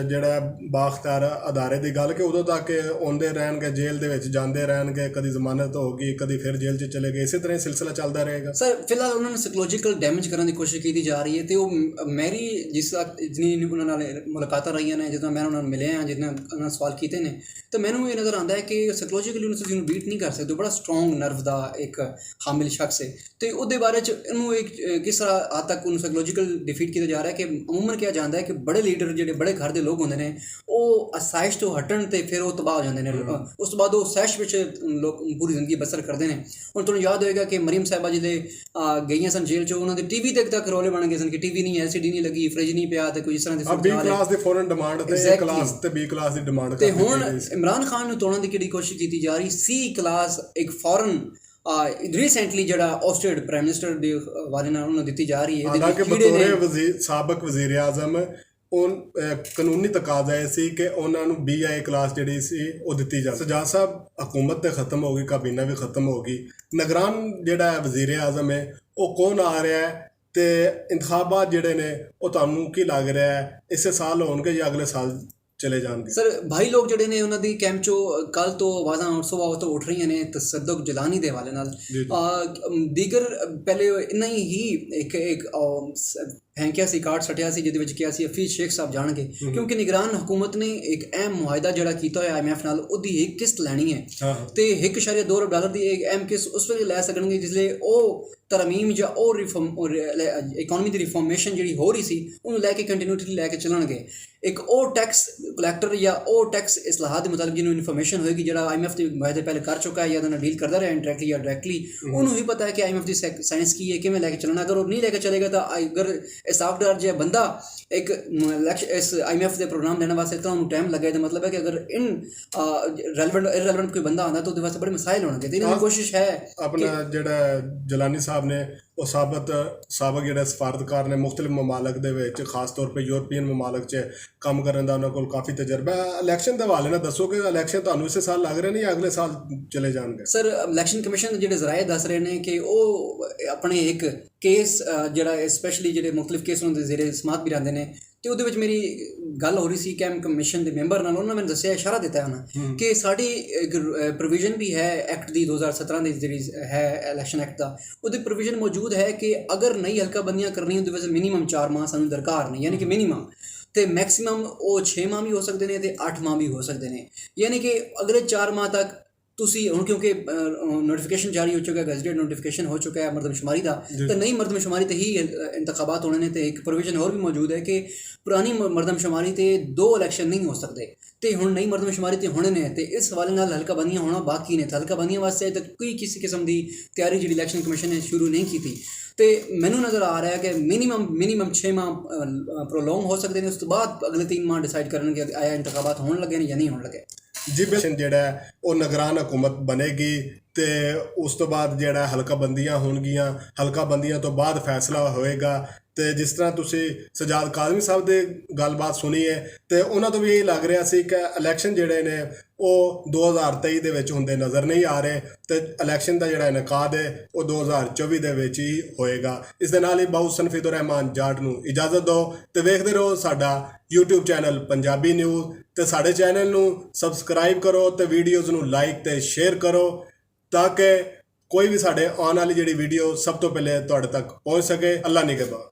ਜਿਹੜਾ ਬਾਖਤਿਆਰ ਅਦਾਰੇ ਦੀ ਗੱਲ ਕਿ ਉਦੋਂ ਤੱਕ ਆਉਂਦੇ ਰਹਿਣਗੇ, ਜੇਲ੍ਹ ਦੇ ਵਿੱਚ ਜਾਂਦੇ ਰਹਿਣਗੇ, ਕਦੀ ਜ਼ਮਾਨਤ ਹੋਗੀ ਕਦੀ ਫਿਰ ਜੇਲ੍ਹ 'ਚ ਚਲੇ ਗਏ, ਇਸੇ ਤਰ੍ਹਾਂ ਹੀ ਸਿਲਸਿਲਾ ਚੱਲਦਾ ਰਹੇਗਾ? ਸਰ ਫਿਲਹਾਲ ਉਹਨਾਂ ਨੂੰ ਸਾਈਕੋਲੋਜੀਕਲ ਡੈਮੇਜ ਕਰਨ ਦੀ ਕੋਸ਼ਿਸ਼ ਕੀਤੀ ਜਾ ਰਹੀ ਹੈ ਤੇ ਉਹ ਮੇਰੀ ਜਿੰਨੀ ਉਹਨਾਂ ਨਾਲ ਮੁਲਾਕਾਤਾਂ ਰਹੀਆਂ ਨੇ, ਜਿੱਦਾਂ ਮੈਂ ਉਹਨਾਂ ਨੂੰ ਮਿਲਿਆ ਹਾਂ, ਜਿੱਦਾਂ ਉਹਨਾਂ ਨਾਲ ਸਵਾਲ ਕੀਤੇ ਨੇ ਤਾਂ ਮੈਨੂੰ ਇਹ ਨਜ਼ਰ ਆਉਂਦਾ ਹੈ ਕਿ ਸਾਈਕੋਲੋਜੀਕਲੀ ਉਹਨੂੰ ਤੁਸੀਂ ਬੀਟ ਨਹੀਂ ਕਰ ਸਕਦੇ। ਬੜਾ ਸਟਰੋਂਗ ਨਰਵ ਦਾ ਇੱਕ ਹਾਮਿਲ ਸ਼ਖਸ ਹੈ ਤੇ ਉਹਦੇ ਬਾਰੇ 'ਚ ਇਹਨੂੰ ਇੱਕ ਕਿਸ ਤਰ੍ਹਾਂ ਹੱਦ ਤੱਕ ਉਹਨੂੰ ਸਾਈਕੋਲੋਜੀਕਲ ਡਿਫੀਟ ਕੀਤਾ ਜਾ ਰਿਹਾ ਕਿ ਅਮੂਮਨ ਕਿਹਾ ਜਾਂਦਾ ਹੈ ਕਿ ਬੜੇ ਲੀਡਰ ਜਿਹੜੇ ਬੜੇ ਘਰ ਦੇ ਲੋਕ ਹੁੰਦੇ ਨੇ ਉਹ ਸਾਇਸ਼ ਤੋਂ ਹਟਣ ਤੇ ਫਿਰ ਉਹ ਤਬਾਹ ਹੋ ਜਾਂਦੇ ਨੇ। ਉਸ ਤੋਂ ਬਾਅਦ ਉਹ ਸੈਸ਼ ਵਿੱਚ ਲੋਕ ਪੂਰੀ ਜ਼ਿੰਦਗੀ ਬਸਰ ਕਰਦੇ ਨੇ। ਹੁਣ ਤੁਹਾਨੂੰ ਯਾਦ ਹੋਏਗਾ ਕਿ ਮਰੀਮ ਸਾਹਿਬਾ ਜਿਹਦੇ ਗਈਆਂ ਸਨ ਜੇਲ੍ਹ 'ਚੋਂ, ਉਹਨਾਂ ਦੇ ਟੀਵੀ ਤੱਕ ਰੋਲੇ ਬਣ ਗਏ ਸਨ ਕਿ ਟੀਵੀ ਨਹੀਂ, ਐਲਸੀਡੀ ਨਹੀਂ ਲੱਗੀ, ਫ੍ਰਿਜ ਨਹੀਂ ਪਿਆ ਤੇ ਕੋਈ ਇਸ ਤਰ੍ਹਾਂ ਦੀ ਬੀ ਕਲਾਸ ਦੀ ਫੋਰਨ ਡਿਮਾਂਡ ਤੇ ਏ ਕਲਾਸ ਤੇ ਬੀ ਕਲਾਸ ਦੀ ਡਿਮਾਂਡ ਤੇ ਹੁਣ ਇਮਰਾਨ ਖਾਨ ਨੂੰ ਤੋੜਨ ਦੀ ਕਿਹੜੀ ਕੋਸ਼ਿਸ਼ ਕੀਤੀ ਜਾ ਰਹੀ। ਸੀ ਕਲਾਸ ਇੱਕ ਫੋਰਨ ਰੀਸੈਂਟਲੀ ਜਿਹੜਾ ਆਸਟ੍ਰੇਲੀਆ ਪ੍ਰਾਈਮ ਮਿਨਿਸਟਰ ਦੇ ਹਵਾਲੇ ਨਾਲ ਉਹਨੂੰ ਦਿੱਤੀ ਜਾ ਰਹੀ ਹੈ। ਹਾਲਾਂਕਿ ਬਤੌਰ ਸਾਬਕ ਵਜ਼ੀਰ ਆਜ਼ਮ ਉਹ ਕਾਨੂੰਨੀ ਤਕਾਜ਼ਾ ਇਹ ਸੀ ਕਿ ਉਹਨਾਂ ਨੂੰ BI ਕਲਾਸ ਜਿਹੜੀ ਸੀ ਉਹ ਦਿੱਤੀ ਜਾਵੇ। ਸਜਾਦ ਸਾਹਿਬ, ਹਕੂਮਤ ਤੇ ਖਤਮ ਹੋ ਗਈ, ਕਾਬੀਨਾ ਵੀ ਖਤਮ ਹੋ ਗਈ, ਨਿਗਰਾਨ ਜਿਹੜਾ ਵਜ਼ੀਰ ਆਜ਼ਮ ਹੈ ਉਹ ਕੌਣ ਆ ਰਿਹਾ ਹੈ ਤੇ ਇੰਤਖਾਬਾਤ ਜਿਹੜੇ ਨੇ ਉਹ ਤੁਹਾਨੂੰ ਕੀ ਲੱਗ ਰਿਹਾ ਹੈ ਇਸੇ ਸਾਲ ਹੋਣਗੇ ਜਾਂ ਅਗਲੇ ਸਾਲ ਚਲੇ ਜਾਣਗੇ? ਸਰ ਭਾਈ ਲੋਕ ਜਿਹੜੇ ਨੇ ਉਹਨਾਂ ਦੀ ਕੈਂਪ 'ਚੋਂ ਕੱਲ ਤੋਂ ਆਵਾਜ਼ਾਂ ਸੁਬਾਹ ਤੋਂ ਉੱਠ ਰਹੀਆਂ ਨੇ ਤਸੱਦੁਕ ਜਲਾਨੀ ਦੇ ਹਵਾਲੇ ਨਾਲ। ਦੀਗਰ ਪਹਿਲੇ ਇੰਨਾ ਹੀ ਇੱਕ ਫੈਂਕਿਆ ਸੀ, ਕਾਰਡ ਸਟਿਆ ਸੀ, ਜਿਹਦੇ ਵਿੱਚ ਕਿਹਾ ਸੀ ਹਫੀਜ਼ ਸ਼ੇਖ ਸਾਹਿਬ ਜਾਣਗੇ, ਕਿਉਂਕਿ ਨਿਗਰਾਨ ਹੁਕੂਮਤ ਨੇ ਇੱਕ ਅਹਿਮ ਮੁਆਹਿਦਾ ਜਿਹੜਾ ਕੀਤਾ ਹੋਇਆ IMF ਨਾਲ, ਉਹਦੀ ਇੱਕ ਕਿਸ਼ਤ ਲੈਣੀ ਹੈ ਤੇ 1.2 ਅਰਬ ਡਾਲਰ ਦੀ ਇੱਕ ਅਹਿਮ ਕਿਸ਼ਤ ਉਸ ਵੇਲੇ ਲੈ ਸਕਣਗੇ ਜਿਸਲੇ ਉਹ ਤਰਮੀਮ ਜਾਂ ਉਹ ਇਕਨੋਮੀ ਦੀ ਰਿਫਾਰਮੇਸ਼ਨ ਜਿਹੜੀ ਹੋ ਰਹੀ ਸੀ ਉਹਨੂੰ ਲੈ ਕੇ ਕੰਟੀਨਿਊਟੀ ਲੈ ਕੇ ਚੱਲਣਗੇ। ਇੱਕ ਉਹ ਟੈਕਸ ਕਲੈਕਟਰ ਜਾਂ ਉਹ ਟੈਕਸ ਇਸਲਾਹਾਤ ਦੇ ਮੁਤਾਬਿਕ ਜਿਹਨੂੰ ਇਨਫੋਰਮੇਸ਼ਨ ਹੋਏਗੀ, ਜਿਹੜਾ IMF ਦੇ ਮੁਆਹਦੇ ਪਹਿਲੇ ਕਰ ਚੁੱਕਾ ਹੈ ਜਾਂ ਉਹਦੇ ਨਾਲ ਡੀਲ ਕਰਦਾ ਰਿਹਾ ਇੰਡਾਇਰੈਕਟਲੀ ਜਾਂ ਡਾਇਰੈਕਟਲੀ, ਉਹਨੂੰ ਵੀ ਪਤਾ ਹੈ ਕਿ IMF ਦੀ ਸਾਇੰਸ ਕੀ ਹੈ, ਕਿਵੇਂ ਲੈ ਕੇ ਚੱਲਣਾ। ਅਗਰ ਉਹ ਨਹੀਂ ਲੈ ਕੇ ਚੱਲੇਗਾ ਤਾਂ ਅਗਰ ਸਾਫਟਵੇਅਰ ਜਿਹਾ ਬੰਦਾ ਇੱਕ ਇਸ IMF ਦੇ ਪ੍ਰੋਗਰਾਮ ਲੈਣ ਵਾਸਤੇ ਤਾਂ ਉਹਨੂੰ ਟਾਈਮ ਲੱਗੇ, ਤਾਂ ਮਤਲਬ ਹੈ ਕਿ ਅਗਰ ਇਰੈਲੇਵੈਂਟ ਕੋਈ ਬੰਦਾ ਆਉਂਦਾ ਤਾਂ ਉਹਦੇ ਵਾਸਤੇ ਬੜੇ ਮਸਾਇਲ ਹੋਣਗੇ। ਤੇ ਇਹਨਾਂ ਦੀ ਕੋਸ਼ਿਸ਼ ਹੈ ਆਪਣਾ ਜਿਹੜਾ ਜਲਾਨੀ ਸਾਹਿਬ ਨੇ ਉਹ ਸਾਬਕ ਜਿਹੜੇ ਸਫਾਰਤਕਾਰ ਨੇ ਮੁਖਤਲਿਫ ਮਮਾਲਕ ਦੇ ਵਿੱਚ, ਖਾਸ ਤੌਰ 'ਤੇ ਯੂਰਪੀਅਨ ਮਮਾਲਕ 'ਚ ਕੰਮ ਕਰਨ ਦਾ ਉਹਨਾਂ ਕੋਲ ਕਾਫੀ ਤਜਰਬਾ ਹੈ। ਇਲੈਕਸ਼ਨ ਦੇ ਹਵਾਲੇ ਨਾਲ ਦੱਸੋ ਕਿ ਇਲੈਕਸ਼ਨ ਤੁਹਾਨੂੰ ਇਸੇ ਸਾਲ ਲੱਗ ਰਹੇ ਨੇ ਜਾਂ ਅਗਲੇ ਸਾਲ ਚਲੇ ਜਾਣਗੇ? ਸਰ, ਇਲੈਕਸ਼ਨ ਕਮਿਸ਼ਨ ਦੇ ਜਿਹੜੇ ਜ਼ਰਾਏ ਦੱਸ ਰਹੇ ਨੇ ਕਿ ਉਹ ਆਪਣੇ ਇੱਕ ਕੇਸ ਜਿਹੜਾ ਸਪੈਸ਼ਲੀ ਜਿਹੜੇ ਮੁਖਤਲਿਫ ਕੇਸ ਉਹਨਾਂ ਦੇ ਜ਼ੇਰੇ ਸਮਾਤ ਵੀ ਰਹਿੰਦੇ ਨੇ, ਤੇ ਉਹਦੇ ਵਿੱਚ ਮੇਰੀ ਗੱਲ ਹੋ ਰਹੀ ਸੀ ਕੈਮ ਕਮਿਸ਼ਨ ਦੇ ਮੈਂਬਰ ਨਾਲ। ਉਹਨਾਂ ਨੇ ਮੈਨੂੰ ਦੱਸਿਆ, ਇਸ਼ਾਰਾ ਦਿੱਤਾ ਉਹਨਾਂ ਕਿ ਸਾਡੀ ਇੱਕ ਪ੍ਰੋਵੀਜ਼ਨ ਵੀ ਹੈ ਐਕਟ ਦੀ 2017 ਦੀ ਜਿਹੜੀ ਹੈ ਇਲੈਕਸ਼ਨ ਐਕਟ ਦਾ, ਉਹਦੀ ਪ੍ਰੋਵੀਜ਼ਨ ਮੌਜੂਦ ਹੈ ਕਿ ਅਗਰ ਨਈ ਹਲਕਾਬੰਦੀਆਂ ਕਰਨੀਆਂ ਉਹਦੇ ਵਿੱਚ ਮਿਨੀਮਮ 4 ਮਾਹ ਸਾਨੂੰ ਦਰਕਾਰ ਨੇ, ਯਾਨੀ ਕਿ ਮਿਨੀਮਮ, ਤੇ ਮੈਕਸਿਮਮ ਉਹ 6 ਮਾਹ ਵੀ ਹੋ ਸਕਦੇ ਨੇ ਤੇ 8 ਮਾਹ ਵੀ ਹੋ ਸਕਦੇ ਨੇ। ਯਾਨੀ ਕਿ ਅਗਲੇ 4 ਮਾਹ ਤੱਕ ਤੁਸੀਂ ਹੁਣ, ਕਿਉਂਕਿ ਨੋਟੀਫਿਕੇਸ਼ਨ ਜਾਰੀ ਹੋ ਚੁੱਕਾ ਹੈ, ਗਜ਼ਟਡ ਨੋਟੀਫਿਕੇਸ਼ਨ ਹੋ ਚੁੱਕਾ ਹੈ ਮਰਦਮਸ਼ੁਮਾਰੀ ਦਾ, ਤਾਂ ਨਈ ਮਰਦਮਸ਼ੁਮਾਰੀ ਤੇ ਹੀ ਇੰਤਖਾਬਾਤ ਹੋਣੇ ਨੇ। ਤੇ ਇੱਕ ਪ੍ਰੋਵੀਜ਼ਨ ਹੋਰ ਵੀ ਮੌਜੂਦ ਹੈ ਕਿ ਪੁਰਾਣੀ ਮਰਦਮਸ਼ੁਮਾਰੀ ਤੇ 2 ਇਲੈਕਸ਼ਨ ਨਹੀਂ ਹੋ ਸਕਦੇ, ਤੇ ਹੁਣ ਨਈ ਮਰਦਮਸ਼ੁਮਾਰੀ ਤੇ ਹੋਣੇ ਨੇ। ਤੇ ਇਸ ਹਵਾਲੇ ਨਾਲ ਹਲਕਾਬੰਦੀਆਂ ਹੋਣਾ ਬਾਕੀ ਨੇ, ਤੇ ਹਲਕਾਬੰਦੀਆਂ ਵਾਸਤੇ ਤਾਂ ਕੋਈ ਕਿਸੇ ਕਿਸਮ ਦੀ ਤਿਆਰੀ ਜਿਹੜੀ ਇਲੈਕਸ਼ਨ ਕਮਿਸ਼ਨ ਨੇ ਸ਼ੁਰੂ ਨਹੀਂ ਕੀਤੀ। ਤੇ ਮੈਨੂੰ ਨਜ਼ਰ ਆ ਰਿਹਾ ਕਿ ਮਿਨੀਮਮ 6 ਮਾਹ ਪ੍ਰੋਲੋਂਗ ਹੋ ਸਕਦੇ ਨੇ, ਉਸ ਤੋਂ ਬਾਅਦ ਅਗਲੇ 3 ਮਾਹ ਡਿਸਾਈਡ ਕਰਨਗੇ ਕਿ ਆਇਆ ਇੰਤਖਾਬਾਤ ਹੋਣ ਲੱਗੇ ਨੇ ਜਾਂ ਨਹੀਂ ਹੋਣ ਲੱਗੇ। ਜੀ ਜਿਹੜਾ ਉਹ ਨਿਗਰਾਨ ਹੁਕੂਮਤ ਬਣੇਗੀ ਤੇ ਉਸ ਤੋਂ ਬਾਅਦ ਜਿਹੜਾ ਹਲਕਾਬੰਦੀਆਂ ਹੋਣਗੀਆਂ, ਹਲਕਾਬੰਦੀਆਂ ਤੋਂ ਬਾਅਦ ਫੈਸਲਾ ਹੋਏਗਾ। ਤੇ ਜਿਸ ਤਰ੍ਹਾਂ ਤੁਸੀਂ ਸਜਾਦ ਕਾਜ਼ਮੀ ਸਾਹਿਬ ਦੇ ਗੱਲਬਾਤ ਸੁਣੀ ਹੈ ਤੇ ਉਹਨਾਂ ਤੋਂ ਵੀ ਇਹ ਲੱਗ ਰਿਹਾ ਸੀ ਕਿ ਇਲੈਕਸ਼ਨ ਜਿਹੜੇ ਨੇ ਉਹ 2023 ਦੇ ਵਿੱਚ ਹੁੰਦੇ ਨਜ਼ਰ ਨਹੀਂ ਆ ਰਹੇ, ਤੇ ਇਲੈਕਸ਼ਨ ਦਾ ਜਿਹੜਾ ਇਨਕਾਦ ਹੈ ਉਹ 2024 ਦੇ ਵਿੱਚ ਹੀ ਹੋਏਗਾ। ਇਸ ਦੇ ਨਾਲ ਹੀ ਬਹੁਤ ਸਨਫੀਦੁਰ ਰਹਿਮਾਨ ਜਾਟ ਨੂੰ ਇਜਾਜ਼ਤ ਦਿਓ ਤੇ ਵੇਖਦੇ ਰਹੋ ਸਾਡਾ YouTube ਚੈਨਲ ਪੰਜਾਬੀ ਨਿਊਜ਼, ਤੇ ਸਾਡੇ ਚੈਨਲ ਨੂੰ ਸਬਸਕ੍ਰਾਈਬ ਕਰੋ ਤੇ ਵੀਡੀਓਜ਼ ਨੂੰ ਲਾਈਕ ਤੇ ਸ਼ੇਅਰ ਕਰੋ ਤਾਂ ਕਿ ਕੋਈ ਵੀ ਸਾਡੇ ਆਉਣ ਵਾਲੀ ਜਿਹੜੀ ਵੀਡੀਓ ਸਭ ਤੋਂ ਪਹਿਲੇ ਤੁਹਾਡੇ ਤੱਕ ਪਹੁੰਚ ਸਕੇ। ਅੱਲਾ ਨਿਗਹਬਾਨ।